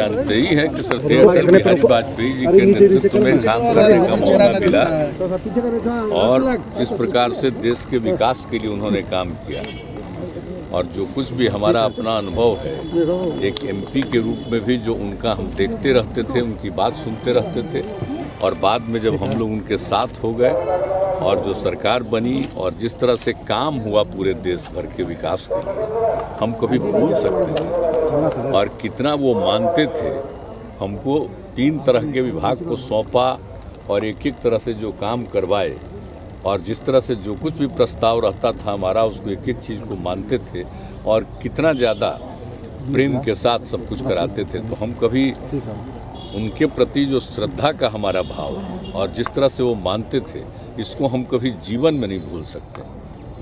जानते ही हैं कि स्वर्गीय अटल बिहारी वाजपेयी जी के नेतृत्व में काम करने का मौका मिला और जिस प्रकार से देश के विकास के लिए उन्होंने काम किया और जो कुछ भी हमारा अपना अनुभव है एक एमपी के रूप में भी जो उनका हम देखते रहते थे, उनकी बात सुनते रहते थे और बाद में जब हम लोग उनके साथ हो गए और जो सरकार बनी और जिस तरह से काम हुआ पूरे देश भर के विकास के लिए हम कभी भूल सकते हैं। और कितना वो मानते थे, हमको 3 तरह के विभाग को सौंपा और एक एक तरह से जो काम करवाए और जिस तरह से जो कुछ भी प्रस्ताव रहता था हमारा उसको एक एक चीज़ को मानते थे और कितना ज़्यादा प्रेम के साथ सब कुछ कराते थे। तो हम कभी उनके प्रति जो श्रद्धा का हमारा भाव और जिस तरह से वो मानते थे इसको हम कभी जीवन में नहीं भूल सकते।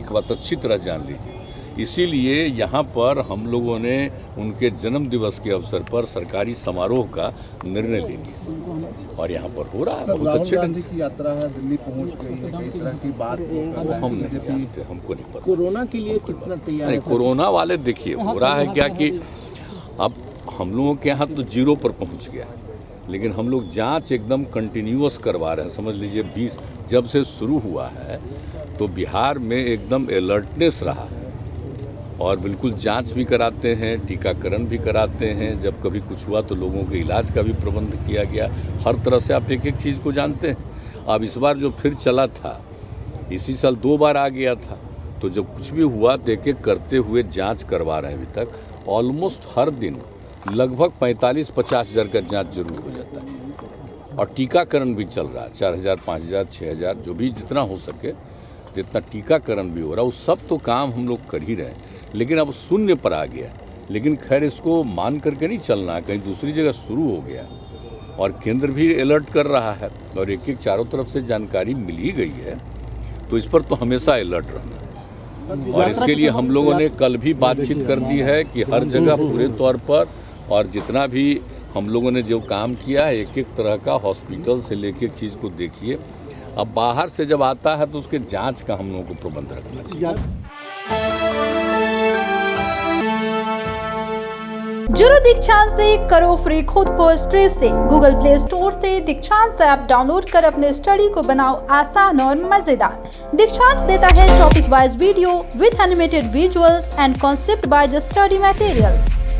एक बात अच्छी तरह जान लीजिए। इसीलिए यहाँ पर हम लोगों ने उनके जन्म दिवस के अवसर पर सरकारी समारोह का निर्णय ले लिया और यहाँ पर हो रहा है बहुत अच्छे ढंग से। की यात्रा है, दिल्ली पहुँच गई है, कई तरह की बात हम नहीं जानते, हमको नहीं पता। कोरोना के लिए कितना तैयार है? कोरोना वाले देखिए हो रहा है क्या कि अब हम लोगों के यहाँ तो 0 पर पहुँच गया, लेकिन हम लोग जांच एकदम कंटिन्यूअस करवा रहे हैं। समझ लीजिए 20 जब से शुरू हुआ है तो बिहार में एकदम अलर्टनेस रहा है और बिल्कुल जांच भी कराते हैं, टीकाकरण भी कराते हैं। जब कभी कुछ हुआ तो लोगों के इलाज का भी प्रबंध किया गया। हर तरह से आप एक एक चीज़ को जानते हैं। अब इस बार जो फिर चला था, इसी साल 2 बार आ गया था, तो जब कुछ भी हुआ तो एक एक करते हुए जाँच करवा रहे हैं। अभी तक ऑलमोस्ट हर दिन लगभग 45-50 हज़ार का जांच जरूर हो जाता है और टीकाकरण भी चल रहा है। 4000, 5000, 6000 जो भी जितना हो सके, जितना टीकाकरण भी हो रहा है उस सब तो काम हम लोग कर ही रहे हैं। लेकिन अब 0 पर आ गया, लेकिन खैर इसको मान करके नहीं चलना है, कहीं दूसरी जगह शुरू हो गया और केंद्र भी अलर्ट कर रहा है और एक एक चारों तरफ से जानकारी मिल ही गई है, तो इस पर तो हमेशा अलर्ट रहना है। और इसके लिए हम लोगों ने कल भी बातचीत कर दी है कि हर जगह पूरे तौर पर और जितना भी हम लोगों ने जो काम किया है एक एक तरह का हॉस्पिटल से लेके एक चीज़ को देखिए। अब बाहर से जब आता है तो उसके जांच का हम लोगों को प्रबंध रखना चाहिए। जुड़ो दीक्षांत से करो फ्री खुद को स्ट्रेस से। गूगल प्ले स्टोर से दीक्षांत ऐप डाउनलोड कर अपने स्टडी को बनाओ आसान और मजेदार। दीक्षांत देता है topic wise video with animated visuals and concept by the study materials.